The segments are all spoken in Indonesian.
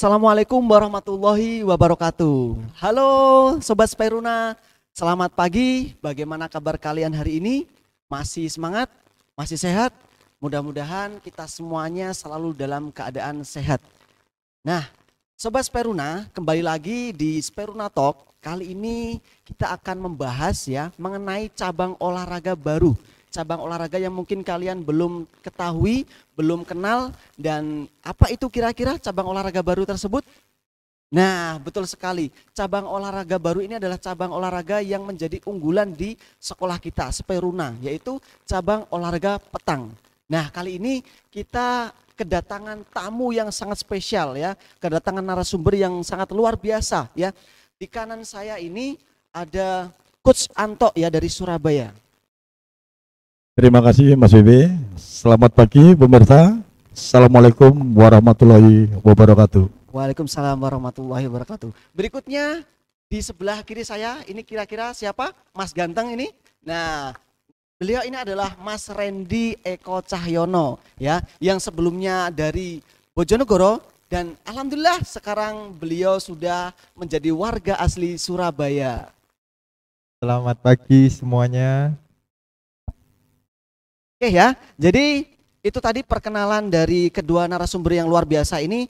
Assalamualaikum warahmatullahi wabarakatuh. Halo Sobat Speruna, selamat pagi. Bagaimana kabar kalian hari ini? Masih semangat? Masih sehat? Mudah-mudahan kita semuanya selalu dalam keadaan sehat. Nah, Sobat Speruna, kembali lagi di Speruna Talk. Kali ini kita akan membahas ya mengenai cabang olahraga baru. Cabang olahraga yang mungkin kalian belum ketahui, belum kenal, dan apa itu kira-kira cabang olahraga baru tersebut? Nah, betul sekali. Cabang olahraga baru ini adalah cabang olahraga yang menjadi unggulan di sekolah kita, Speruna, yaitu cabang olahraga petang. Nah, kali ini kita kedatangan tamu yang sangat spesial ya, kedatangan narasumber yang sangat luar biasa ya. Di kanan saya ini ada Coach Anto ya dari Surabaya. Terima kasih Mas Wibi. Selamat pagi pemirsa. Assalamualaikum warahmatullahi wabarakatuh. Waalaikumsalam warahmatullahi wabarakatuh. Berikutnya di sebelah kiri saya ini kira-kira siapa? Mas ganteng ini. Nah, beliau ini adalah Mas Randy Eko Cahyono ya, yang sebelumnya dari Bojonegoro dan alhamdulillah sekarang beliau sudah menjadi warga asli Surabaya. Selamat pagi semuanya. Oke ya, jadi itu tadi perkenalan dari kedua narasumber yang luar biasa ini.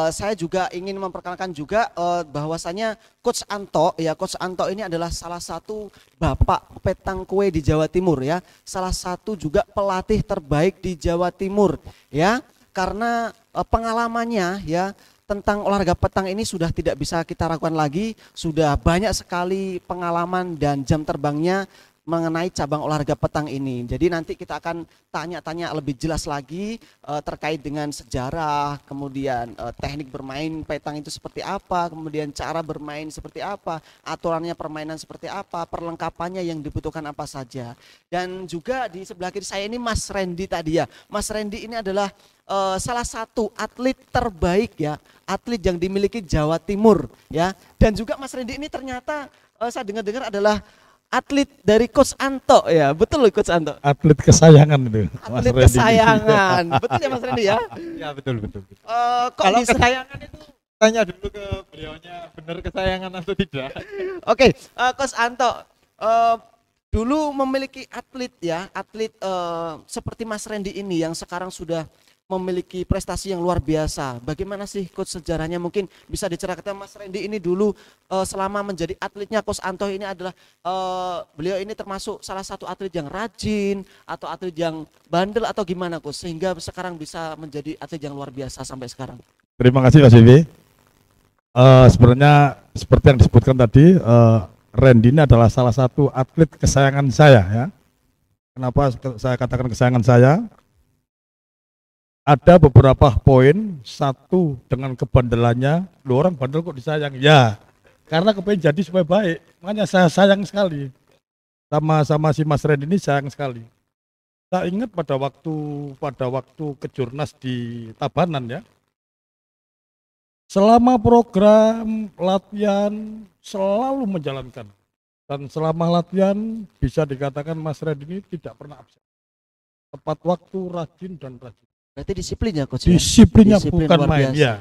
Saya juga ingin memperkenalkan juga bahwasanya Coach Anto ya, Coach Anto ini adalah salah satu bapak petang kue di Jawa Timur ya, salah satu juga pelatih terbaik di Jawa Timur ya, karena pengalamannya ya tentang olahraga petang ini sudah tidak bisa kita lakukan lagi, sudah banyak sekali pengalaman dan jam terbangnya mengenai cabang olahraga petang ini. Jadi nanti kita akan tanya-tanya lebih jelas lagi terkait dengan sejarah, kemudian teknik bermain petang itu seperti apa, kemudian cara bermain seperti apa, aturannya permainan seperti apa, perlengkapannya yang dibutuhkan apa saja. Dan juga di sebelah kiri saya ini Mas Randy tadi ya. Mas Randy ini adalah salah satu atlet terbaik ya, atlet yang dimiliki Jawa Timur ya. Dan juga Mas Randy ini ternyata saya dengar-dengar adalah atlet dari Coach Anto ya, betul loh Coach Anto. Atlet kesayangan itu. Atlet kesayangan, betul ya Mas Randy ya? Ya betul. Kok Kalau bisa? kesayangan itu tanya dulu ke beliaunya benar kesayangan atau tidak. Oke, Coach Anto, dulu memiliki atlet ya, atlet seperti Mas Randy ini yang sekarang sudah memiliki prestasi yang luar biasa. Bagaimana sih Coach sejarahnya, mungkin bisa diceritakan Mas Randy ini dulu selama menjadi atletnya Coach Anto ini adalah beliau ini termasuk salah satu atlet yang rajin atau atlet yang bandel atau gimana Coach sehingga sekarang bisa menjadi atlet yang luar biasa sampai sekarang. Terima kasih Mas Wibi. Sebenarnya seperti yang disebutkan tadi, Randy ini adalah salah satu atlet kesayangan saya ya. Kenapa saya katakan kesayangan saya? Ada beberapa poin, satu dengan kebandelannya, lu orang bandel kok disayang? Ya, karena kepengen jadi supaya baik, makanya saya sayang sekali sama si Mas Randy ini, sayang sekali. Saya ingat pada waktu kejurnas di Tabanan ya, selama program latihan selalu menjalankan, dan selama latihan bisa dikatakan Mas Randy ini tidak pernah absen, tepat waktu, rajin dan rajin. Berarti disiplin ya Coach? Disiplinnya Disiplin bukan luar main biasa. ya.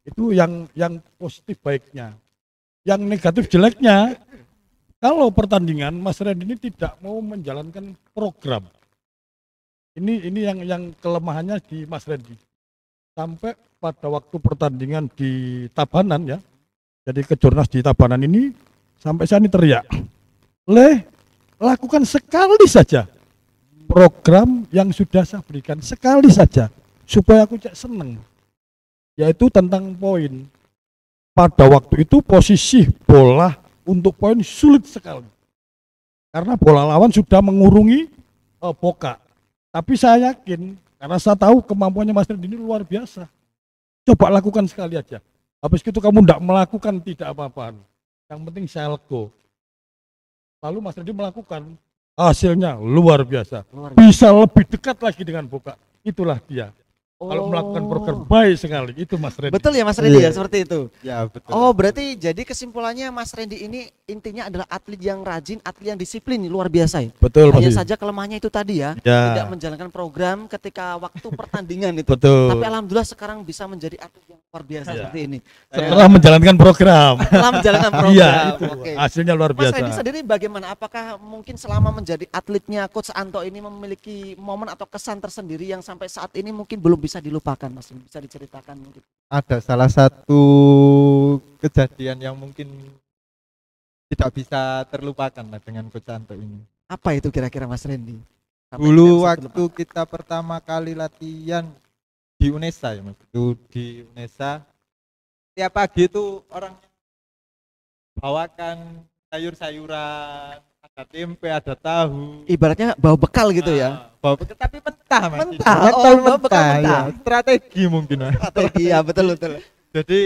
Itu yang positif baiknya. Yang negatif jeleknya, kalau pertandingan Mas Randy ini tidak mau menjalankan program. Ini yang kelemahannya di Mas Randy. Sampai pada waktu pertandingan di Tabanan ya. Jadi kejurnas di Tabanan ini sampai saya ini teriak. Lakukan sekali saja program yang sudah saya berikan, sekali saja supaya aku cek seneng, yaitu tentang poin. Pada waktu itu posisi bola untuk poin sulit sekali karena bola lawan sudah mengurungi Boka, tapi saya yakin karena saya tahu kemampuannya Mas Randy ini luar biasa, coba lakukan sekali aja, habis itu kamu tidak melakukan tidak apa-apa, yang penting saya lego. Lalu Mas Randy melakukan, hasilnya luar biasa. Bisa lebih dekat lagi dengan Boka. Itulah dia. Kalau melakukan program baik sekali itu Mas Randy. Betul ya Mas Randy ya Iya. seperti itu. Ya betul. Oh berarti jadi kesimpulannya Mas Randy ini intinya adalah atlet yang rajin, atlet yang disiplin luar biasa ya. Betul Hanya Mas. saja kelemahannya itu tadi ya, Ya. tidak menjalankan program ketika waktu pertandingan itu. Betul. Tapi alhamdulillah sekarang bisa menjadi atlet yang luar biasa Iya. seperti ini. Setelah menjalankan program. Setelah menjalankan program. Iya, itu Oke. hasilnya luar Mas biasa. Randy sendiri bagaimana? Apakah mungkin selama menjadi atletnya Coach Anto ini memiliki momen atau kesan tersendiri yang sampai saat ini mungkin belum bisa dilupakan Mas? Bisa diceritakan mungkin. Ada salah satu kejadian yang mungkin tidak bisa terlupakan lah dengan Coach Anto ini. Apa itu kira-kira Mas Randy? Sampai Dulu tidak bisa waktu kita pertama kali latihan di UNESA ya Mas. Itu di UNESA tiap pagi itu orang bawakan sayur-sayuran, ada tempe, ada tahu. ibaratnya bawa bekal gitu ya. Bawa bekal tapi mentah Mas. Mentah, Mentah, bawa bekal mentah, mentah. ya. Strategi mungkin Mas. Strategi ya betul betul. Jadi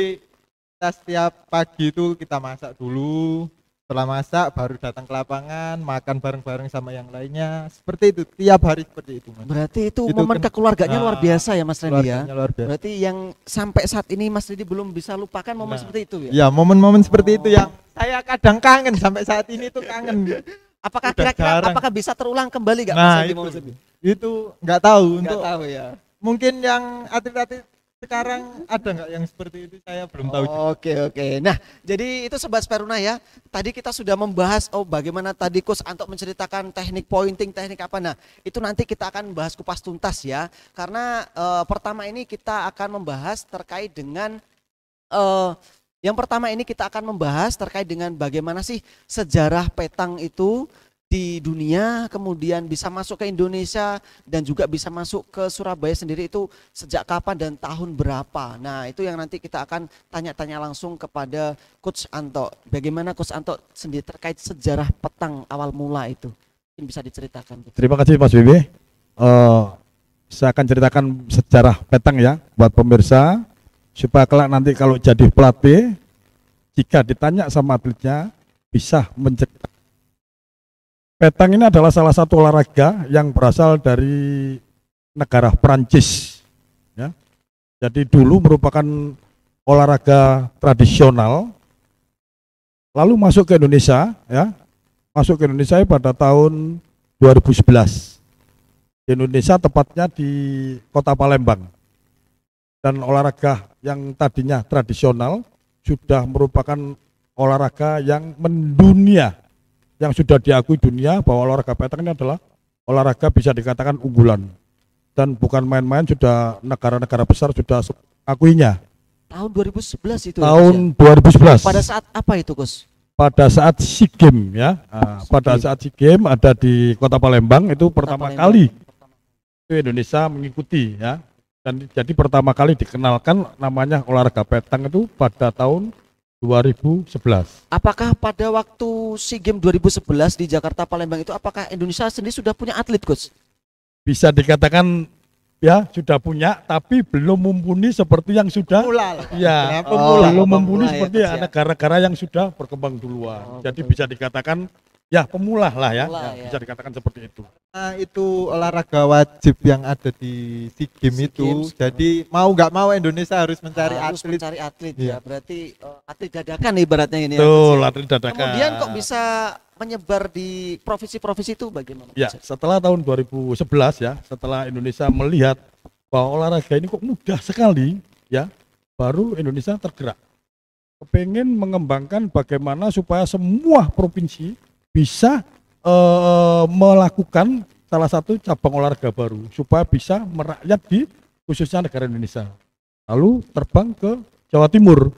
kita setiap pagi itu kita masak dulu. Setelah masak baru datang ke lapangan, makan bareng-bareng sama yang lainnya. Seperti itu, tiap hari seperti itu Mas. Berarti itu Itu momen kan- kekeluarganya luar biasa ya Mas Randy ya. Keluarganya luar biasa. Berarti yang sampai saat ini Mas Randy belum bisa lupakan momen Nah. seperti itu ya. Ya, momen-momen seperti itu yang saya kadang kangen sampai saat ini tuh kangen. Apakah Udah kira-kira jarang. apakah bisa terulang kembali gak Mas Nah, Randy itu. momen seperti itu? Itu nggak tahu Nggak untuk tahu ya. mungkin yang atlet-atlet sekarang ada nggak yang seperti itu saya belum tahu. Oke. Nah, jadi itu Sobat Speruna ya. Tadi kita sudah membahas bagaimana tadi Coach Anto menceritakan teknik pointing, teknik apa. Nah, itu nanti kita akan bahas kupas tuntas ya. Karena pertama ini kita akan membahas terkait dengan yang pertama ini kita akan membahas terkait dengan bagaimana sih sejarah petang itu di dunia, kemudian bisa masuk ke Indonesia dan juga bisa masuk ke Surabaya sendiri itu sejak kapan dan tahun berapa. Nah itu yang nanti kita akan tanya-tanya langsung kepada Coach Anto. Bagaimana Coach Anto sendiri terkait sejarah petang awal mula itu. Mungkin bisa diceritakan. Terima kasih Mas Bibi. Saya akan ceritakan sejarah petang ya buat pemirsa supaya kelak nanti kalau jadi pelatih jika ditanya sama atletnya bisa mencegah. Petang ini adalah salah satu olahraga yang berasal dari negara Prancis ya. Jadi dulu merupakan olahraga tradisional lalu masuk ke Indonesia ya. Masuk ke Indonesia pada tahun 2011. Di Indonesia tepatnya di Kota Palembang. Dan olahraga yang tadinya tradisional sudah merupakan olahraga yang mendunia, yang sudah diakui dunia bahwa olahraga petang ini adalah olahraga bisa dikatakan unggulan. Dan bukan main-main, sudah negara-negara besar sudah akuinya. Tahun 2011 itu Tahun ya, Coach, ya? 2011. Pada saat apa itu Coach? Pada saat SEA Games ya. Nah, pada saat SEA Games ada di Kota Palembang itu pertama Palembang. kali itu Indonesia mengikuti ya. Dan jadi pertama kali dikenalkan namanya olahraga petang itu pada tahun 2011. Apakah pada waktu SEA Games 2011 di Jakarta Palembang itu apakah Indonesia sendiri sudah punya atlet Coach? Bisa dikatakan ya sudah punya tapi belum mumpuni seperti yang sudah Pemula lah. ya Pemula. belum mumpuni pemula ya, seperti Coach, ya. negara-negara yang sudah berkembang duluan. Jadi betul. bisa dikatakan ya pemula lah ya, Pemula, ya, ya. bisa dikatakan seperti itu. Nah, itu olahraga wajib yang ada di SEA Games SEA itu. Games. Jadi mau nggak mau Indonesia harus mencari Harus atlet. mencari atlet Iya. ya. Berarti atlet dadakan ibaratnya ini ya, Betul, Coach, ya. atlet dadakan. Kemudian kok bisa menyebar di provinsi-provinsi itu bagaimana? Ya, Coach? setelah tahun 2011 ya, setelah Indonesia melihat bahwa olahraga ini kok mudah sekali ya, baru Indonesia tergerak. Kepengen mengembangkan bagaimana supaya semua provinsi bisa melakukan salah satu cabang olahraga baru supaya bisa merakyat di khususnya negara Indonesia. Lalu terbang ke Jawa Timur.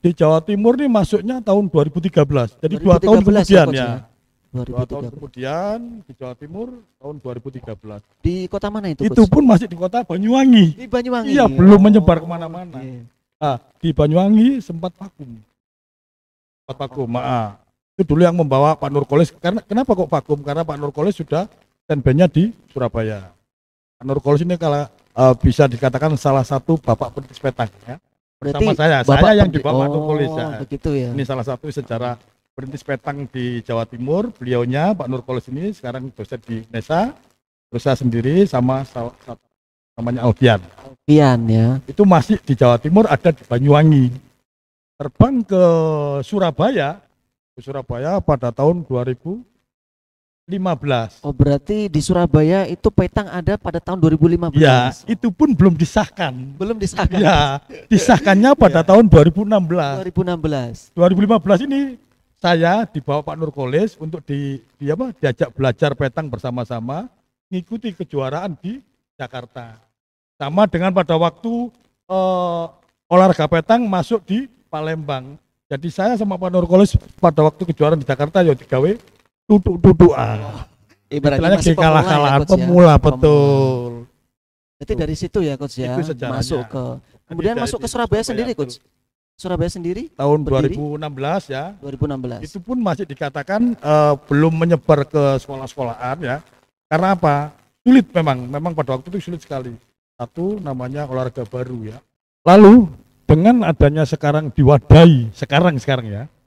Di Jawa Timur nih masuknya tahun 2013. Jadi 2 tahun 2013 kemudian Coach, ya. 2 tahun 2013. kemudian di Jawa Timur tahun 2013. Di kota mana itu? Itu Coach? pun masih di kota Banyuwangi. Di Banyuwangi. Iya, belum menyebar kemana-mana. Oke. Nah, di Banyuwangi sempat vakum. Itu dulu yang membawa Pak Nurkolis. Karena kenapa kok vakum? Karena Pak Nurkolis sudah standby-nya di Surabaya. Pak Nurkolis ini kalau bisa dikatakan salah satu bapak perintis petang ya. Berarti Sama saya Bapak yang pendi- dibawa Pak Nurkolis ya. begitu ya. Ini salah satu sejarah perintis petang di Jawa Timur. Beliaunya Pak Nurkolis ini sekarang dosen di UNESA. Terus saya sendiri sama namanya Alfian. Pian ya. Itu masih di Jawa Timur, ada di Banyuwangi. Terbang ke Surabaya pada tahun 2015. Oh berarti di Surabaya itu petang ada pada tahun 2015. Ya, itu pun belum disahkan. Belum disahkan. Ya, disahkannya pada tahun 2016. 2016. 2015 ini saya dibawa Pak Nurkolis untuk diajak belajar petang bersama-sama, ngikuti kejuaraan di Jakarta. Sama dengan pada waktu olahraga petang masuk di Palembang. Jadi saya sama Pak Nurkolis pada waktu kejuaraan di Jakarta ya digawe duduk-dudukan. Ibaratnya masih kalah-kalahan pemula, pemula, betul. Jadi dari situ ya coach ya. Itu sejarahnya. Masuk ke kemudian Jadi masuk ke dari Surabaya Surabaya sendiri itu. coach. Surabaya sendiri Tahun berdiri? 2016 ya. 2016. Itu pun masih dikatakan belum menyebar ke sekolah-sekolahan ya. Karena apa? Sulit memang pada waktu itu sulit sekali. Satu namanya olahraga baru ya. Lalu dengan adanya sekarang diwadahi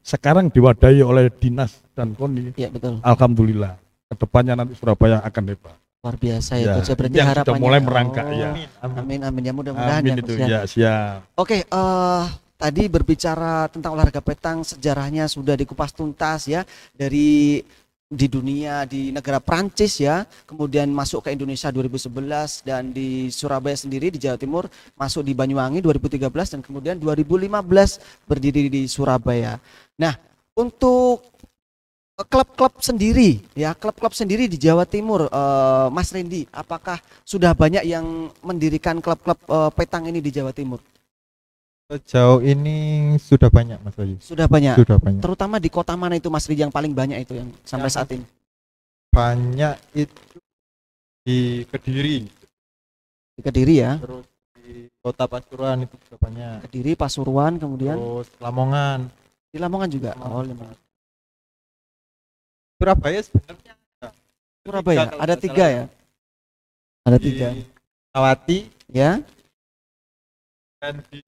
sekarang diwadahi oleh dinas dan KONI. Iya betul. Alhamdulillah. Kedepannya nanti Surabaya akan hebat. Luar biasa ya, Ya, coach. Berarti ini yang harapannya sudah mulai merangkak ya. Amin amin ya mudah-mudahan Amin ya, itu coach, ya. ya, siap. Oke, tadi berbicara tentang olahraga petang, sejarahnya sudah dikupas tuntas ya, dari di dunia, di negara Prancis ya, kemudian masuk ke Indonesia 2011 dan di Surabaya sendiri di Jawa Timur, masuk di Banyuwangi 2013 dan kemudian 2015 berdiri di Surabaya. Nah, untuk klub-klub sendiri ya, klub-klub sendiri di Jawa Timur, Mas Randy, apakah sudah banyak yang mendirikan klub-klub petang ini di Jawa Timur? Sejauh ini sudah banyak Mas Bayu. Sudah banyak. Sudah banyak. Terutama di kota mana itu Mas Randy yang paling banyak itu yang sampai saat ini? Banyak itu di Kediri, Di Kediri ya. terus di Kota Pasuruan itu juga banyak. Kediri, Pasuruan, kemudian Terus Lamongan, di Lamongan juga. Oh, Lamongan. Surabaya sebenarnya ada. Surabaya kalau ada nggak 3 salah. ya. Ada Di 3 Tawati ya. dan di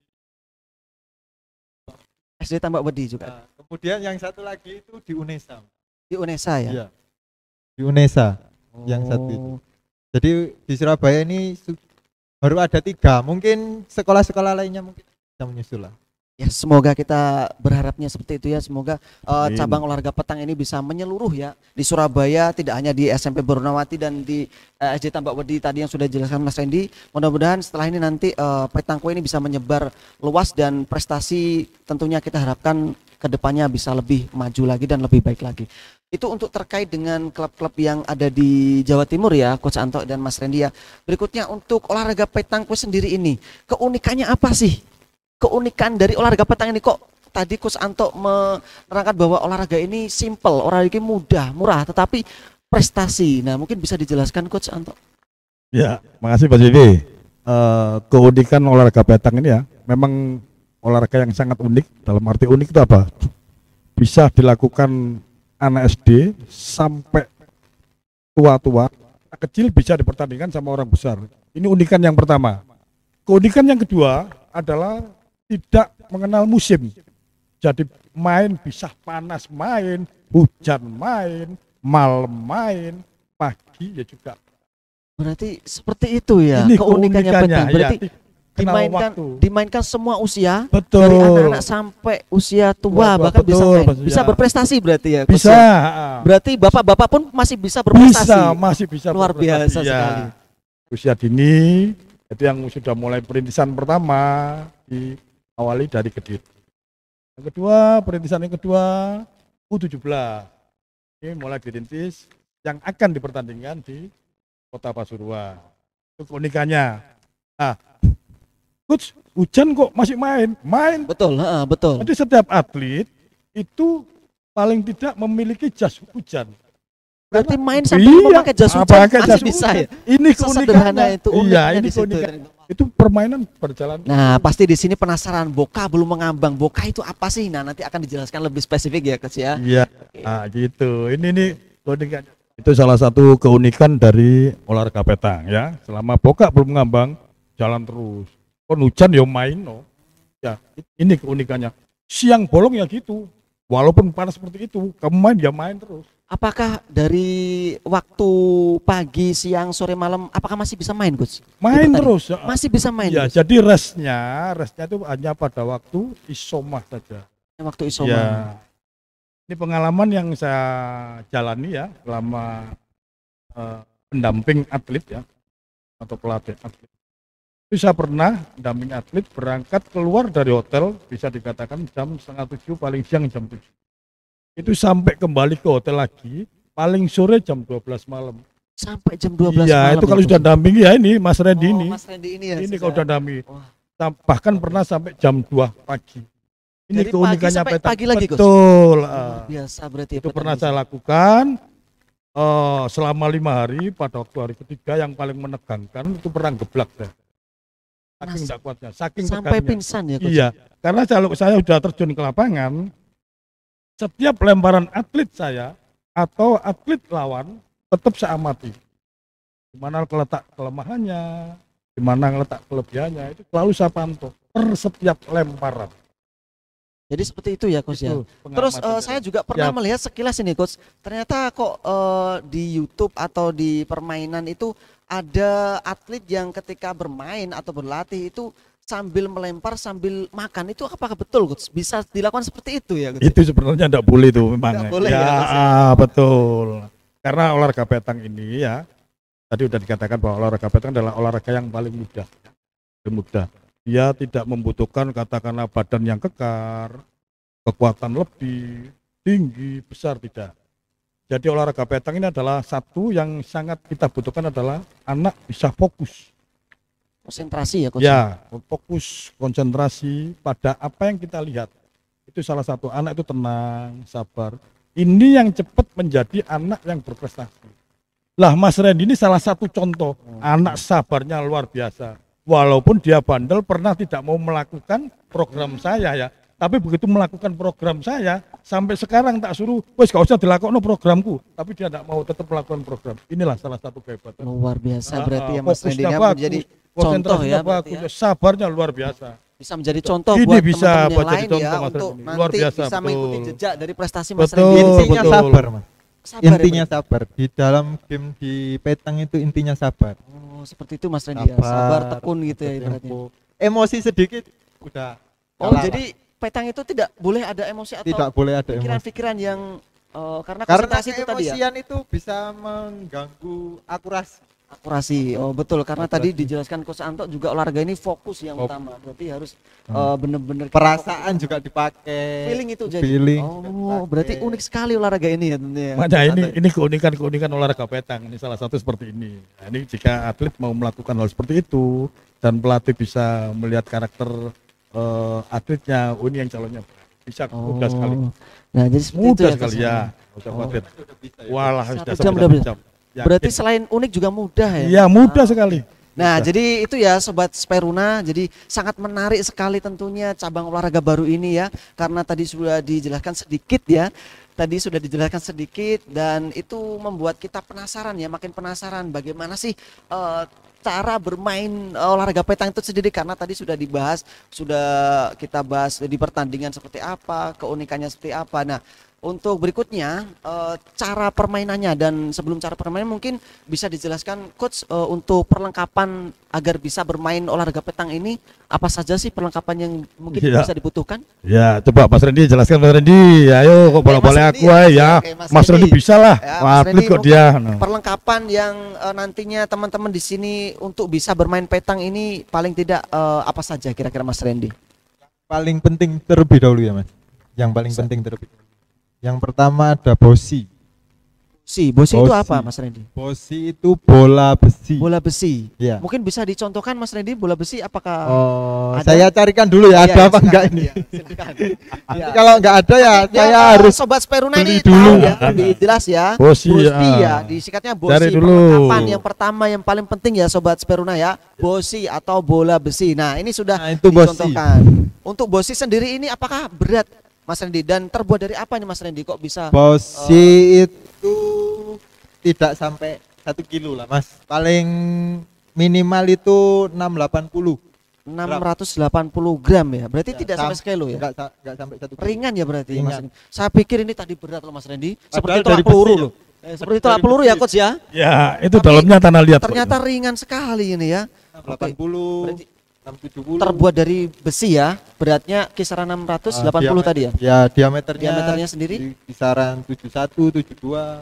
SD Tambak Wedi juga. nah, kemudian yang satu lagi itu di Unesa. Di Unesa ya. Iya. Di Unesa. Yang satu itu. Oh, Jadi di Surabaya ini baru ada 3. Mungkin sekolah-sekolah lainnya mungkin bisa menyusul lah. ya semoga kita berharapnya seperti itu ya. Semoga Amin. cabang olahraga petang ini bisa menyeluruh ya di Surabaya, tidak hanya di SMP Bornawati dan di SD Tambak Wedi tadi yang sudah dijelaskan Mas Randy. Mudah-mudahan setelah ini nanti petangko ini bisa menyebar luas dan prestasi tentunya kita harapkan kedepannya bisa lebih maju lagi dan lebih baik lagi. Itu untuk terkait dengan klub-klub yang ada di Jawa Timur ya, Coach Anto dan Mas Randy ya. Berikutnya untuk olahraga petangko sendiri ini, keunikannya apa sih? Keunikan dari olahraga petang ini kok tadi Coach Anto menerangkan bahwa olahraga ini simple, olahraga ini mudah, murah, tetapi prestasi. Nah, mungkin bisa dijelaskan Coach Anto. Ya, makasih Pak Jivi. Keunikan olahraga petang ini ya, memang olahraga yang sangat unik. Dalam arti unik itu apa? Bisa dilakukan anak SD sampai tua-tua, anak kecil bisa dipertandingkan sama orang besar. Ini unikan yang pertama. Keunikan yang kedua adalah tidak mengenal musim. Jadi main bisa panas main, hujan main, malam main, pagi ya juga. Berarti seperti itu ya, Ini keunikannya petang. Berarti ya, kenal waktu. dimainkan semua usia, Betul. dari anak-anak sampai usia tua, Tua, bahkan bisa betul, main, Mas, bisa ya. berprestasi berarti ya. Coach, Bisa. ya? Berarti bapak-bapak pun masih bisa berprestasi. Masih bisa. Luar berprestasi, biasa ya. sekali. Usia dini itu yang sudah mulai perintisan pertama diawali dari Kediri. Yang kedua, perintisan yang kedua U17. Ini mulai dirintis yang akan dipertandingkan di Kota Pasuruan. Itu keunikannya. Nah, Coach, hujan kok masih main? Main. Betul, betul. Jadi setiap atlet itu paling tidak memiliki jas hujan. Berarti main sambil memakai jas hujan pakai masih jas bisa hujan. ya. Ini Sesederhana keunikannya. itu, Iya, uniknya ini di situ. keunikan. Itu permainan berjalan. Nah, pasti di sini penasaran, Boka belum mengambang. Boka itu apa sih? Nah, nanti akan dijelaskan lebih spesifik ya, Coach ya. Iya. Nah, gitu. Ini nih keunikannya. Itu salah satu keunikan dari olahraga petang ya. Selama Boka belum mengambang, jalan terus. Kon hujan ya main no. Ya, ini keunikannya. Siang bolong ya gitu. Walaupun panas seperti itu, kamu main ya main terus. apakah dari waktu pagi, siang, sore, malam, apakah masih bisa main, Coach? Main Itu tadi. terus. Masih bisa main. Ya, Coach? jadi restnya itu hanya pada waktu isomah saja. Waktu isoman. Ya, ini pengalaman yang saya jalani ya selama pendamping atlet ya atau pelatih atlet. Itu saya pernah mendamping atlet berangkat keluar dari hotel bisa dikatakan jam 6:30 paling siang jam 7. Itu sampai kembali ke hotel lagi paling sore jam 12 malam. Sampai jam 12 Iya, malam. itu kalau ya, sudah Coach? dampingi ya ini Mas Randy ini. Mas Randy ini ya. Ini sudah. kalau sudah dampingi. Wah. Bahkan pernah sampai jam 2 pagi. Ini Dari keunikannya pagi sampai Petang. pagi lagi, Coach? Betul. Luar biasa berarti. Itu Petang pernah ini. saya lakukan selama 5 hari. Pada waktu hari ketiga yang paling menegangkan itu perang geblak saya. Saking tidak kuatnya, saking Sampai tegangnya. pingsan ya, Coach? Iya, karena kalau saya sudah terjun ke lapangan, setiap lemparan atlet saya atau atlet lawan tetap saya amati. Di mana letak kelemahannya, di mana letak kelebihannya, itu selalu saya pantau per setiap lemparan. Jadi seperti itu ya, Coach ya. Itu Terus pengamatan saya saya. juga pernah Ya. melihat sekilas ini, Coach. Ternyata kok di YouTube atau di permainan itu ada atlet yang ketika bermain atau berlatih itu sambil melempar sambil makan. Itu apakah betul, Coach? Bisa dilakukan seperti itu ya, Coach? Itu sebenarnya tidak boleh tuh memang. Nggak boleh ya, ya, Coach, ya? betul. Karena olahraga petang ini ya, tadi sudah dikatakan bahwa olahraga petang adalah olahraga yang paling mudah. Paling mudah. Dia tidak membutuhkan katakanlah badan yang kekar, kekuatan lebih, tinggi, besar, tidak. Jadi olahraga petang ini adalah satu yang sangat kita butuhkan adalah anak bisa fokus. Konsentrasi ya, Coach? Ya, fokus, konsentrasi pada apa yang kita lihat. Itu salah satu anak itu tenang, sabar. Ini yang cepat menjadi anak yang berprestasi. Lah Mas Randy ini salah satu contoh anak sabarnya luar biasa. Walaupun dia bandel pernah tidak mau melakukan program saya ya. Tapi begitu melakukan program saya, sampai sekarang tak suruh, wes gak usah dilakukan programku. Tapi dia tidak mau tetap melakukan program. Inilah salah satu kehebatan. Luar biasa berarti ya, Mas Fokusnya Randy bagus, menjadi contoh konsentrasinya ya, berarti bagus, ya. sabarnya luar biasa. Bisa menjadi contoh Ini buat bisa teman-teman yang buat jadi lain contoh, ya Mas untuk Randy. nanti Luar biasa, bisa mengikuti betul. jejak dari prestasi Mas Betul, Randy. Intinya betul. sabar, Mas. Sabar ya, Intinya berarti? sabar. Di dalam game di petang itu intinya sabar. Oh, seperti itu Mas Randy ya. Sabar, tekun gitu ya ibaratnya. bertempo. Emosi sedikit udah Oh, kalah. jadi petang itu tidak boleh ada emosi atau Tidak boleh ada emosi. pikiran-pikiran yang karena Karena konsentrasi itu tadi ya. keemosian itu bisa mengganggu akurasi. Akurasi. Oh, betul karena tadi Akurasi. dijelaskan Coach Anto juga olahraga ini fokus yang Fokus. utama. Berarti harus benar-benar kita Perasaan fokus. juga dipakai. Feeling itu jadi. Feeling Oh, dipakai. berarti unik sekali olahraga ini ya tentunya. Makanya Coach Anto. ini keunikan olahraga petang. Ini salah satu seperti ini. Nah, ini jika atlet mau melakukan hal seperti itu dan pelatih bisa melihat karakter atletnya, ini yang calonnya bisa mudah sekali. Nah, jadi seperti itu Mudah ya, sekali Coach. ya. Nggak usah khawatir. Walah, Satu sudah jam sampai udah satu bisa. jam. Yakin. Berarti selain unik juga mudah ya. Iya, mudah sekali. Nah, Mudah. jadi itu ya Sobat Speruna, jadi sangat menarik sekali tentunya cabang olahraga baru ini ya, karena tadi sudah dijelaskan sedikit ya, dan itu membuat kita penasaran ya, makin penasaran bagaimana sih cara bermain olahraga petang itu sendiri, karena tadi sudah dibahas, sudah kita bahas di pertandingan seperti apa, keunikannya seperti apa. Nah, untuk berikutnya cara permainannya, dan sebelum cara permainan mungkin bisa dijelaskan Coach untuk perlengkapan agar bisa bermain olahraga petang ini apa saja sih perlengkapan yang mungkin Iya. bisa dibutuhkan? Ya, coba Mas Randy jelaskan Mas Randy. Ayo kok bola-bola Mas aku Randy ya. Oke, Mas Randy bisa lah. Ya, Wah, Mas atlet Randy kok mungkin dia. No. perlengkapan yang nantinya teman-teman di sini untuk bisa bermain petang ini paling tidak apa saja kira-kira Mas Randy? Paling penting terlebih dahulu ya, Mas. Yang paling penting terlebih dahulu. Yang pertama ada bosi. Bosi itu Bosi. apa Mas Randy? Bosi itu bola besi. Bola besi. Ya. Mungkin bisa dicontohkan Mas Randy bola besi apakah Oh, ada? saya carikan dulu ya, Iya, ada ya, apa silakan. enggak ini. Iya, silakan. Nanti Ya. kalau enggak ada ya, Ya, saya harus Sobat Speruna beli ini dulu. tahu ya, lebih jelas ya. Bosi, ya, disikatnya bosi. Cari dulu. Perlengkapan yang pertama yang paling penting ya Sobat Speruna ya, bosi atau bola besi. Nah, ini sudah Nah, itu bosi. dicontohkan. Untuk bosi sendiri ini apakah berat Mas Randy, dan terbuat dari apa nih Mas Randy kok bisa? bosi itu tidak sampai 1 kilo lah, Mas. Paling minimal itu 680. 680 gram ya. Berarti Ya, tidak sampai sekilo ya. Enggak sampai 1 kilo. Ringan ya berarti Ringan. Mas Randy. Saya pikir ini tadi berat loh Mas Randy. Seperti Padahal tolak dari peluru besi loh. Seperti tolak Dari peluru ya besi. coach ya. Ya, itu Tapi dalamnya tanah liat. Pak. Ternyata ringan sekali ini ya. 80, Berarti 670. terbuat dari besi ya. Beratnya kisaran 680 tadi ya. Ya, diameternya Diameternya sendiri? di kisaran 71, 72.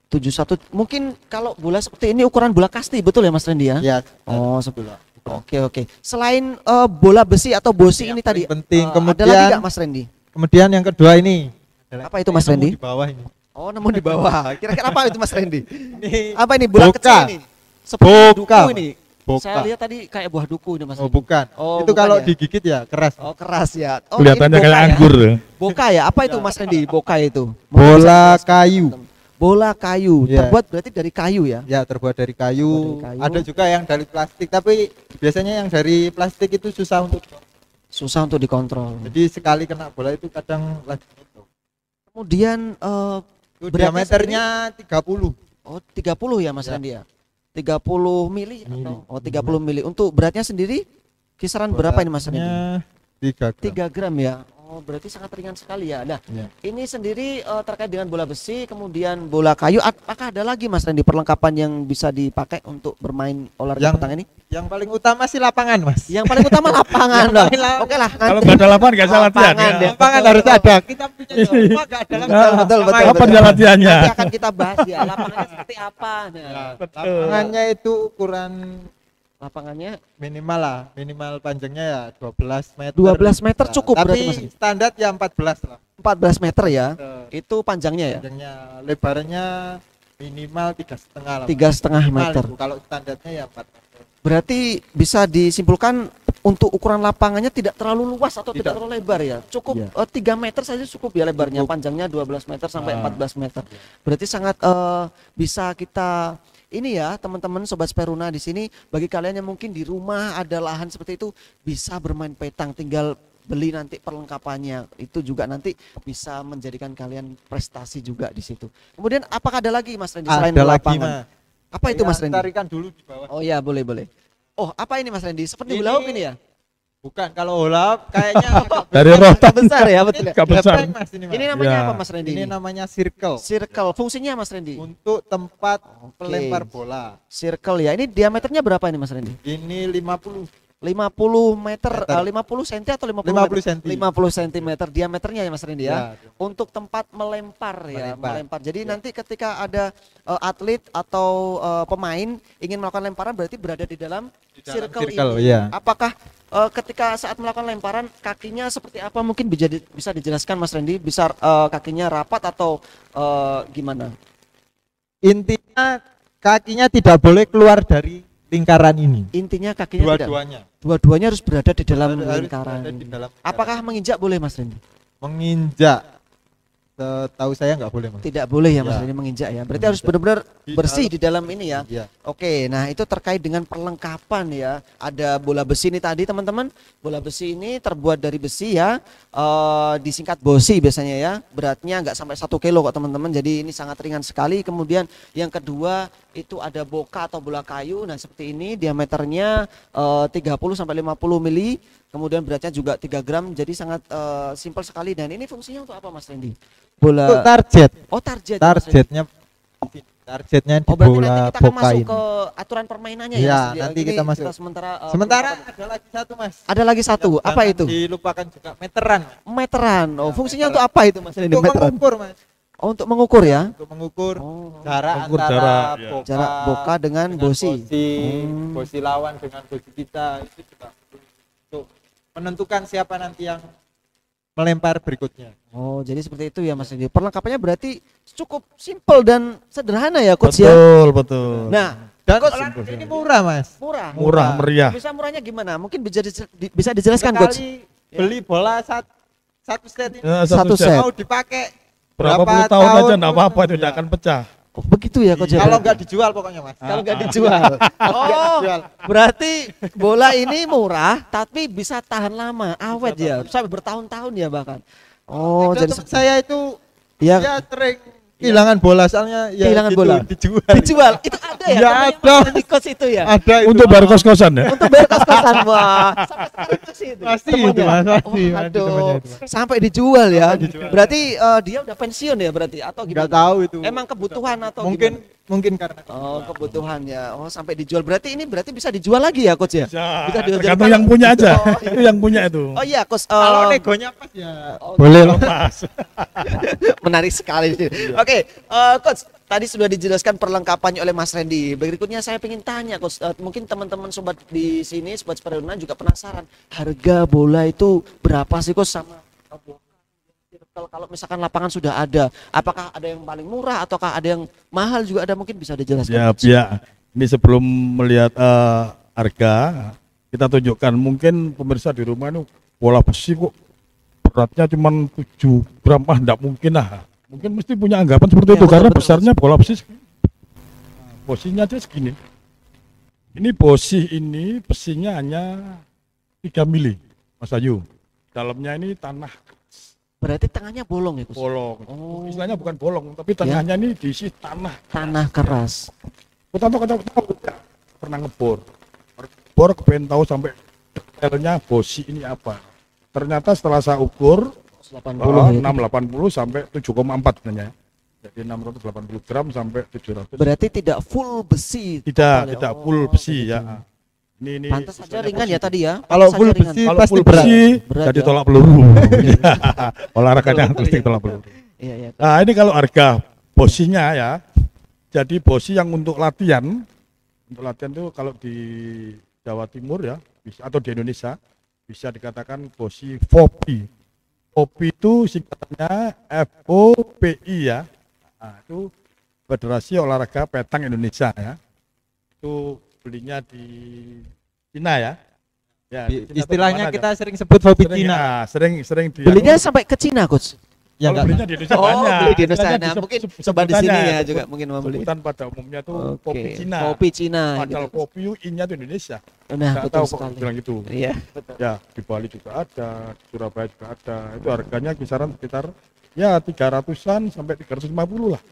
71. Mungkin kalau bola seperti ini ukuran bola kasti betul ya Mas Randy ya? Ya. Oh, Oke. Selain bola besi atau bosi ini tadi penting. ada lagi Kemudian nggak Mas Randy? kemudian yang kedua ini. Apa itu, Mas Yang Randy? Di bawah ini. Oh, namun di bawah. Kira-kira apa itu Mas Randy? Ini Apa ini bola Boka. kecil ini? Seperti Boka. duku ini. Boka. Saya lihat tadi kayak buah duku ini Mas. Oh, Randy. bukan. Oh, Itu bukan kalau ya? digigit ya keras. Oh, keras ya. Oh, Kelihatannya ini boka kayak ya? anggur. Boka ya? Apa itu Mas Randy? Boka itu? Mungkin Bola bisa dijelaskan, kayu. teman-teman. Bola kayu. Ya. Terbuat berarti dari kayu ya? Ya, terbuat dari kayu. Terbuat dari kayu. Ada juga yang dari plastik, tapi biasanya yang dari plastik itu susah untuk. Susah untuk dikontrol. Jadi sekali kena bola itu kadang lagi. Kemudian Itu beratnya diameternya 30. oh 30 ya Mas Ya. Randy ya? 30 mili Mili. atau oh 30 mili. Untuk beratnya sendiri kisaran berapa ini Mas Randy? Beratnya 3 gram. 3 gram ya. Oh, berarti sangat ringan sekali ya. Nah, Ya. ini sendiri terkait dengan bola besi, kemudian bola kayu. Apakah ada lagi Mas Randy perlengkapan yang bisa dipakai untuk bermain olahraga Yang- petang ini? Yang paling utama sih lapangan, Mas. Yang paling utama lapangan Yang dong. paling la- Oke lah, Kalau nanti. nggak ada lapangan nggak salah latihan Lapangan ya. deh. Lapangan harus ada. Kita punya rumah enggak ada lapangan. Betul. Kapan dia latihannya? Nanti akan kita bahas ya lapangannya seperti apa. Nah, Lapangannya itu ukuran lapangannya minimal lah, minimal panjangnya ya 12 meter. 12 meter cukup berarti, Mas. Tapi standar ya 14 lah. 14 meter ya. Eh, Itu panjangnya ya. Panjangnya, lebarnya minimal 3,5 lah. 3,5 Minimal meter. itu. Kalau standarnya ya 4 meter. Berarti bisa disimpulkan untuk ukuran lapangannya tidak terlalu luas atau tidak Tidak. terlalu lebar ya. Cukup Iya. 3 meter saja cukup ya lebarnya. Cukup. Panjangnya 12 meter sampai Ah. 14 meter. Berarti sangat bisa kita ini ya teman-teman sobat Speruna di sini, bagi kalian yang mungkin di rumah ada lahan seperti itu bisa bermain petang, tinggal beli nanti perlengkapannya. Itu juga nanti bisa menjadikan kalian prestasi juga di situ. Kemudian apakah ada lagi Mas Randy selain Ada lagi, lapangan? Mas. Apa itu Mas Randy? Tarikan dulu di bawah. Oh iya, boleh. Oh, apa ini Mas Randy? Seperti Ini- hula hoop ini ya? Bukan, kalau hula kayaknya agak Dari Agak rotan besar ya, betul ya? Agak besar. gepeng, Mas, ini, Mas. Ini namanya Ya. apa Mas Randy? Ini namanya circle. Circle. Fungsinya Mas Randy? Untuk tempat Oke. pelempar bola. Circle ya. Ini diameternya berapa ini Mas Randy? Ini 50 50 meter, Meter. 50 cm atau 50 50 meter? cm. 50 cm diameternya ya Mas Randy ya. Ya. Untuk tempat melempar ya, Melempar. melempar. Jadi Ya. nanti ketika ada atlet atau pemain ingin melakukan lemparan berarti berada di dalam Di dalam circle, circle, ini. iya. Apakah ketika saat melakukan lemparan kakinya seperti apa mungkin bisa dijelaskan Mas Randy? Bisa kakinya rapat atau gimana? Intinya kakinya tidak boleh keluar dari lingkaran ini. Intinya kakinya tidak. Dua-duanya. Dua-duanya harus berada di dalam Harus lingkaran. berada di dalam lingkaran. Apakah menginjak boleh Mas Randy? Menginjak? Setahu saya nggak boleh, Mas. Tidak boleh ya Mas Ya. Randy menginjak ya. Berarti Menginjak. harus benar-benar Di bersih dalam. di dalam ini ya. Iya. Oke, nah itu terkait dengan perlengkapan ya. Ada bola besi ini tadi teman-teman. Bola besi ini terbuat dari besi ya. Disingkat bosi biasanya ya. Beratnya nggak sampai 1 kilo kok teman-teman. Jadi ini sangat ringan sekali. Kemudian yang kedua itu ada boka atau bola kayu. Nah seperti ini diameternya 30 sampai 50 mili. Kemudian beratnya juga 3 gram. Jadi sangat simpel sekali. Dan ini fungsinya untuk apa Mas Randy? Untuk Bola. target. Oh target. ya, Mas Randy. Targetnya di Oh berarti nanti bola kita akan boka masuk ini. ke aturan permainannya Iya, ya. Mas? nanti Ini kita masuk. sementara Sementara ada lagi satu, Mas. ada lagi satu. Yang Apa jangan itu? Dilupakan juga meteran. Meteran. Oh, Ya, fungsinya meteran. untuk apa itu Mas Randy? Untuk Meteran. mengukur, Mas. Oh, untuk mengukur ya. Untuk mengukur Oh, jarak Mengukur antara jarak, ya. boka, jarak boka dengan bosi. Hmm. bosi lawan dengan bosi kita itu juga untuk menentukan siapa nanti yang melempar berikutnya. Oh, jadi seperti itu ya Mas Randy. Perlengkapannya berarti cukup simpel dan sederhana ya coach ya. Betul. Nah, Dan Coach, olahraga ini murah, Mas. murah. Murah, meriah. Bisa murahnya gimana? Mungkin bisa dijelaskan coach. Sekali beli bola satu set ini Satu set. mau dipakai Berapa puluh tahun aja enggak apa-apa itu ya. tidak akan pecah. Oh, begitu ya coach ya. Kalau nggak dijual pokoknya, Mas. Kalau nggak dijual. Oh, dijual. berarti bola ini murah tapi bisa tahan lama, awet ya, sampai bertahun-tahun ya bahkan. Oh, Ada jadi teman saya itu ya dia sering kehilangan bola soalnya ya Kehilangan gitu, bola. dijual. Itu ada ya? Ya, namanya ada. Mas di kos itu ya? Ada itu. Untuk bayar kos-kosan ya. Untuk bayar kos-kosan. Wah, sampai sekarang masih itu. Pasti temannya? itu, Mas, pasti, Oh, pasti aduh. temannya itu, Mas. Sampai dijual ya. Sampai dijual. Berarti dia udah pensiun ya berarti atau Enggak gimana? tahu itu. Emang kebutuhan atau mungkin gimana? mungkin karena Oh, kebutuhan ya. Oh, sampai dijual. Berarti ini berarti bisa dijual lagi ya, coach ya? Bisa dijual. Tergantung yang punya aja. Oh, iya. Itu yang punya itu. Oh iya, coach. kalau negonya pas ya Oh, boleh lah. Pas. menarik sekali. Oke, coach. Tadi sudah dijelaskan perlengkapannya oleh Mas Randy. Berikutnya saya ingin tanya, coach. Mungkin teman-teman sobat di sini, sobat Superuna juga penasaran. Harga bola itu berapa sih, coach? Sama kalau misalkan lapangan sudah ada, apakah ada yang paling murah ataukah ada yang mahal juga ada, mungkin bisa dijelaskan. Ya, Coach? ya. Ini sebelum melihat harga, kita tunjukkan mungkin pemirsa di rumah ini bola besi kok beratnya cuma 7 gram, enggak mungkin lah. Mungkin mesti punya anggapan seperti Ya, itu karena betul, besarnya bola besi segini. Nah, bosinya aja segini. Ini bosi ini besinya hanya 3 mili, Mas Ayu. Dalamnya ini tanah Berarti tengahnya bolong ya, coach? bolong. Oh. Istilahnya bukan bolong, tapi tengahnya ini diisi tanah. Tanah keras. Kita tahu pernah ngebor. Bor kepengen tahu sampai detailnya bosi ini apa. Ternyata setelah saya ukur 80 ya. 680 sampai 7,4 sebenarnya. Jadi 680 gram sampai 700. Berarti tidak full besi. Tidak, total ya? tidak Oh, full besi begitu. ya. Ini Pantas saja istilahnya ringan bosi. ya tadi ya. Kalau Pantas full saja ringan. besi Kalau pasti full berat. besi Berat jadi ya. tolak peluru. Olahraganya plastik tolak peluru. Iya, iya. Nah, ini kalau harga bosinya ya. Jadi bosi yang untuk latihan itu kalau di Jawa Timur ya, atau di Indonesia bisa dikatakan bosi FOPI. FOPI itu singkatannya FOPI ya. Nah, itu Federasi Olahraga Petang Indonesia ya. Itu belinya di Cina ya. Ya, di Cina atau Istilahnya di mana kita aja? sering sebut hobi sering, Cina. ya, sering di Belinya sampai ke Cina, coach. Ya kalau enggak. belinya di Indonesia Oh, banyak. beli di Indonesia. Istilahnya Nah, mungkin disebut- sobat di sini sebutannya ya sebut- juga mungkin mau beli. Sebutan pada umumnya tuh Oke, kopi Cina. Kopi Cina. Padahal gitu. kopi I-nya tuh Indonesia. Nah, Nggak betul tahu kok sekali. bilang gitu. Iya, betul. Ya, di Bali juga ada, di Surabaya juga ada. Itu harganya kisaran sekitar ya 300-an sampai 350 lah.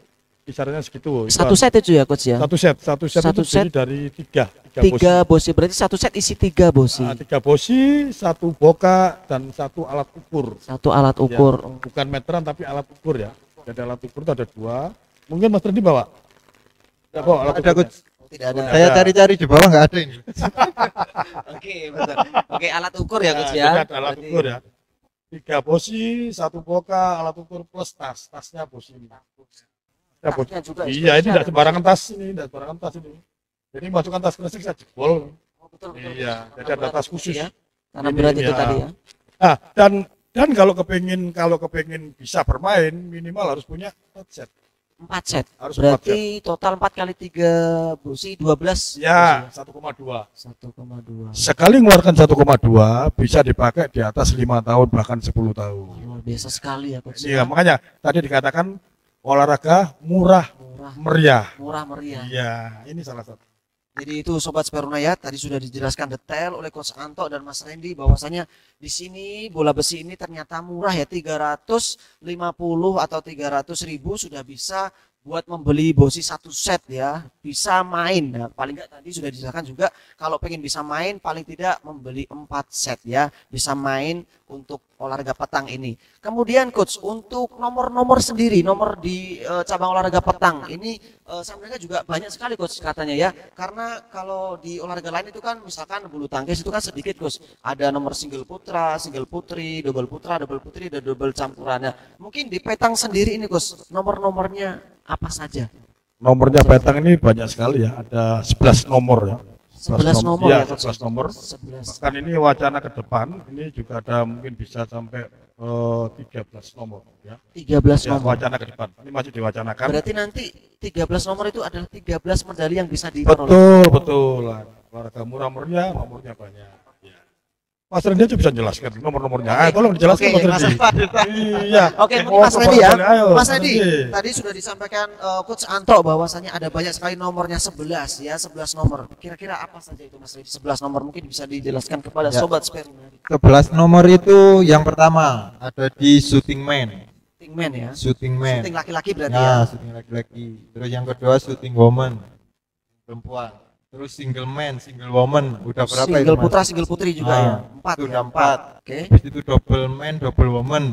Kisarannya segitu. Itu Satu set itu ya, coach ya. satu set Satu itu set. terdiri dari tiga Tiga bosi. bosi. Berarti satu set isi 3 bosi. Tiga bosi, satu boka dan satu alat ukur. Satu alat Ya, ukur. bukan meteran tapi alat ukur ya. Jadi alat ukur itu ada 2. Mungkin Mas Randy bawa? Ya, bawa alat Ada ukurnya. coach. Tidak ada. Saya cari-cari di bawah enggak ada ini. Oke, betul. Oke, alat ukur ya, coach Jadi ya. ada alat Berarti- ukur ya. 3 bosi, 1 boka, alat ukur plus tas. Tasnya bosi ini. Ya, bosi. Tasnya juga Iya, ini spesial. tidak sembarangan tas ini, tidak sembarangan tas ini. Jadi masukkan tas plastik saya jebol. Oh, betul, betul. Iya, jadi ada tas khusus. Ya. Karena Ini, berat itu ya. tadi ya. Nah, dan kalau kepengin bisa bermain minimal harus punya 4 set. 4 set. Harus Berarti total 4 kali 3 bosi 12. Ya, 1,2. 1,2. Sekali mengeluarkan 1,2 bisa dipakai di atas 5 tahun bahkan 10 tahun. Luar biasa sekali ya, coach. Iya, makanya tadi dikatakan olahraga murah Murah, meriah. murah meriah. Iya, ini salah satu. Jadi itu sobat Speruna ya, tadi sudah dijelaskan detail oleh Coach Anto dan Mas Randy bahwasanya di sini bola besi ini ternyata murah ya, 350 atau 300.000 sudah bisa buat membeli bosi 1 set ya, bisa main. Nah, paling enggak tadi sudah dijelaskan juga kalau pengen bisa main paling tidak membeli 4 set ya, bisa main untuk olahraga petang ini. Kemudian coach, untuk nomor-nomor sendiri, nomor di cabang olahraga petang ini sebenarnya juga banyak sekali coach katanya ya. Karena kalau di olahraga lain itu kan misalkan bulu tangkis itu kan sedikit coach. Ada nomor single putra, single putri, double putra, double putri, dan double campurannya. Mungkin di petang sendiri ini coach, nomor-nomornya apa saja? Nomornya petang ini banyak sekali ya, ada 11 nomor ya. 11 nomor ya, ya coach. 11 nomor. 11. Bahkan ini wacana ke depan, ini juga ada mungkin bisa sampai 13 nomor ya. 13 Ya, nomor. wacana ke depan. Ini masih diwacanakan. Berarti nanti 13 nomor itu adalah 13 medali yang bisa diperoleh. Betul, betul. Olahraga murah meriah, nomornya banyak. Ya. Mas Randy aja bisa jelaskan nomor-nomornya. Tolong dijelaskan Oke, Mas Mas Randy. Iya. Oke, mungkin Mas Randy ya. Ayo, Mas Randy, Randy. tadi sudah disampaikan Coach Anto bahwasannya ada banyak sekali nomornya 11 ya, 11 nomor. Kira-kira apa saja itu Mas Randy? 11 nomor mungkin bisa dijelaskan kepada Ya. sobat Speruna. 11 nomor itu yang pertama ada di shooting man. Shooting man ya. Shooting man. Shooting laki-laki berarti ya. Shooting laki-laki. Terus yang kedua shooting woman, perempuan. Terus single man, single woman. Udah berapa itu? Single Mas? putra, single putri juga ya. 4 Itu ya. udah 4. Oke. Habis itu double man, double woman.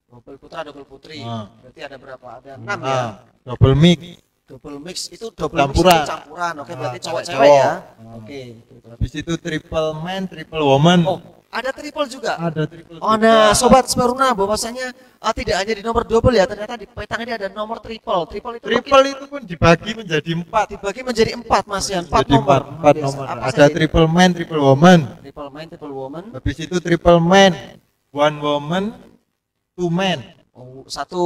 Double putra, double putri. Ah. Berarti ada berapa? Ada 6 ya. Double mix. Double mix itu double Campuran. mix itu campuran. Oke, berarti Ah, cowok-cewek ya. cowok. Oke. Habis itu triple man, triple woman. Oh, ada triple juga. Ada triple. Oh, nah, sobat Speruna, bahwasanya tidak hanya di nomor double ya, ternyata di petang ini ada nomor triple. Triple itu Triple itu pun dibagi menjadi 4. dibagi menjadi 4 Mas Yan, 4 Jadi nomor. 4 Biasa. nomor. Apa Ada saja itu? triple man, triple woman. Triple man, triple woman. Habis itu triple man, one woman, two men. Oh, satu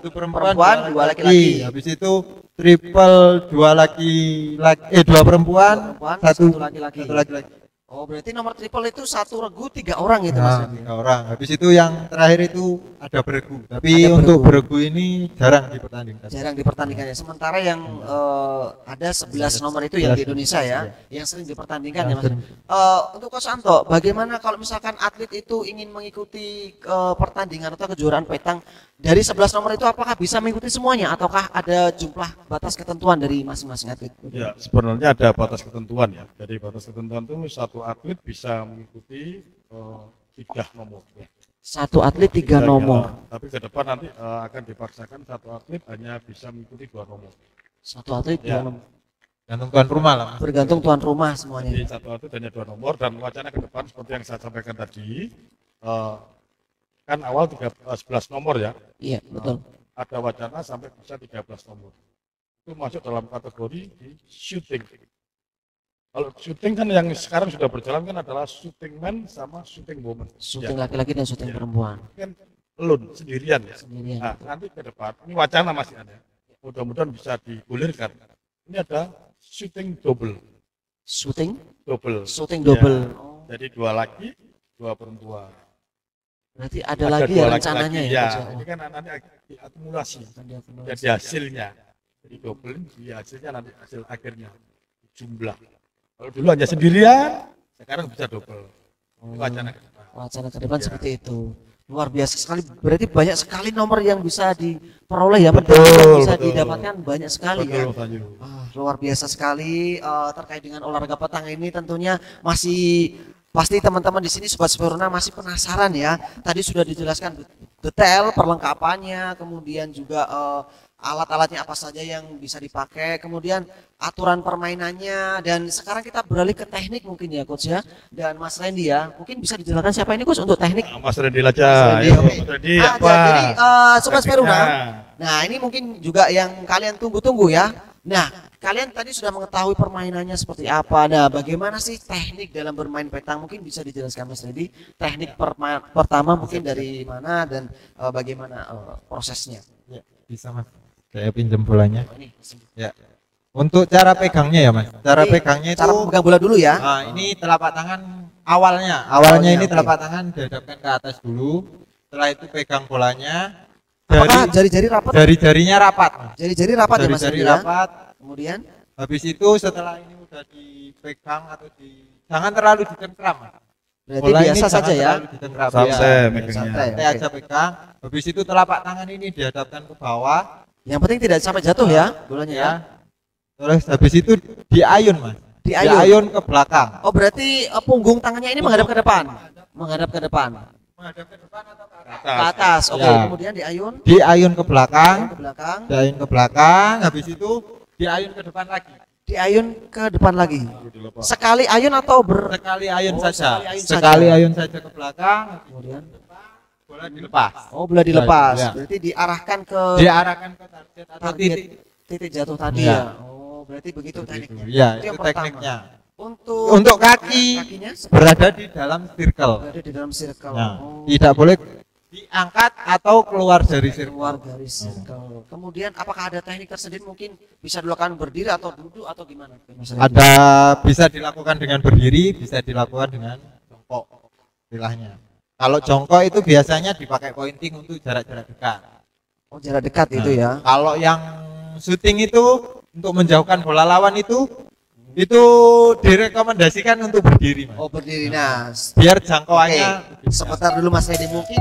Perempuan, dua laki-laki. Habis itu triple, dua laki-laki, dua perempuan, satu laki-laki. satu laki-laki. Oh, berarti nomor triple itu satu regu 3 orang gitu Mas. Nah, 3 orang. Habis itu yang terakhir itu ada beregu. Tapi Ada untuk beregu. beregu ini jarang dipertandingkan. Jarang dipertandingannya. Sementara yang ada 11 nomor itu yang di Indonesia ya, yang sering dipertandingkan ya Mas. Untuk Coach Anto, bagaimana kalau misalkan atlet itu ingin mengikuti pertandingan atau kejuaraan petang dari 11 nomor itu, apakah bisa mengikuti semuanya ataukah ada jumlah batas ketentuan dari masing-masing atlet? Ya, sebenarnya ada batas ketentuan ya. Jadi batas ketentuan itu satu atlet bisa mengikuti 3 nomor. Ya. Satu atlet 3 nomor. Tapi ke depan nanti akan dipaksakan satu atlet hanya bisa mengikuti 2 nomor. Satu atlet Ya. 2 nomor. Gantung tuan rumah lah, Mas. Bergantung tuan rumah semuanya. Jadi satu atlet hanya 2 nomor dan wacana ke depan seperti yang saya sampaikan tadi, kan awal 11 nomor ya. Iya, betul. Ada wacana sampai bisa 13 nomor. Itu masuk dalam kategori di shooting. Kalau shooting kan yang sekarang sudah berjalan kan adalah shooting man sama shooting woman. Syuting Ya, laki-laki dan syuting Ya. perempuan. kan alone sendirian ya. Sendirian. Nah, nanti ke depan ini wacana masih ada. Mudah-mudahan bisa digulirkan. Ini ada shooting double. Syuting? Double. Syuting Ya, double. Oh, Jadi 2 laki, 2 perempuan. berarti ada lagi ya dua rencananya laki-laki, ya. ya. Coach, ya? Ini kan nanti diakumulasi. Akan diakumulasi. Jadi hasilnya. Jadi double di hasilnya nanti hasil akhirnya jumlah. Kalau dulu hanya sendirian, sekarang bisa double. Ini wacana ke depan. Wacana ke depan Ya. seperti itu. Luar biasa sekali. Berarti banyak sekali nomor yang bisa diperoleh ya. Betul, medali yang bisa betul. didapatkan banyak sekali ya. Betul, Tanju. Luar biasa sekali terkait dengan olahraga petang ini, tentunya masih pasti teman-teman di sini Sobat Speruna masih penasaran ya. Tadi sudah dijelaskan detail perlengkapannya, kemudian juga alat-alatnya apa saja yang bisa dipakai, kemudian aturan permainannya, dan sekarang kita beralih ke teknik mungkin ya Coach ya. Dan Mas Randy ya, mungkin bisa dijelaskan siapa ini Coach untuk teknik. Nah, Mas Randy aja. Randy, Ayo, oke. Mas Randy Ah, apa? jadi Sobat Speruna, Tekniknya. nah ini mungkin juga yang kalian tunggu-tunggu ya. Nah, kalian tadi sudah mengetahui permainannya seperti apa. Nah, bagaimana sih teknik dalam bermain petang? Mungkin bisa dijelaskan Mas Randy. Teknik pertama mungkin dari mana dan bagaimana prosesnya. Ya, bisa, Mas. Saya pinjam bolanya. Oh, ini Ya. Untuk cara pegangnya ya, Mas. Cara Jadi, pegangnya itu cara memegang bola dulu ya. nah, ini telapak tangan awalnya. Awalnya ini oke. telapak tangan dihadapkan ke atas dulu. Setelah itu pegang bolanya. Apakah jari-jari rapat? Jari-jarinya rapat, Mas. Jari-jari rapat ya Mas Jari-jari Randy ya. rapat. Kemudian Habis itu setelah ini udah dipegang atau jangan terlalu dicengkram, Mas. berarti Bola ini biasa jangan saja ya. terlalu dicengkram. Santai Ya. megangnya. Santai. Santai aja pegang. Habis itu telapak tangan ini dihadapkan ke bawah. Yang penting tidak sampai jatuh ya bolanya ya. Ya. Terus habis itu diayun, Mas. Diayun. Diayun ke belakang. Oh, berarti punggung tangannya ini menghadap ke depan. Menghadap ke depan. Menghadap ke depan atau ke atas? Ke atas. Oke, Ya. kemudian diayun Diayun ke belakang. ke belakang. Diayun ke belakang. Habis itu diayun ke depan lagi. Diayun ke depan lagi. Dilepas. Sekali ayun atau Sekali ayun Oh, saja. sekali ayun Sekali saja. ayun saja ke belakang. kemudian Bola dilepas. oh bola dilepas. Ya. Berarti diarahkan ke Diarahkan ke target atau target titik. titik jatuh tadi Ya. ya. Oh, berarti begitu tekniknya. Ya, Itu itu yang pertama. tekniknya. Untuk kaki kakinya berada di dalam circle. berada di dalam circle. Nah, Oh, tidak boleh diangkat atau keluar dari circle. keluar garis circle. Kemudian apakah ada teknik tersendiri, mungkin bisa dilakukan berdiri atau duduk atau gimana? Ada bisa dilakukan dengan berdiri, bisa dilakukan dengan jongkok istilahnya. Kalau jongkok itu biasanya dipakai pointing untuk jarak-jarak dekat. Oh, jarak dekat itu ya. Kalau yang syuting itu untuk menjauhkan bola lawan itu direkomendasikan untuk berdiri, Mas. Oh, berdiri. Nah, Biar jangkauannya sebentar dulu Mas Randy, mungkin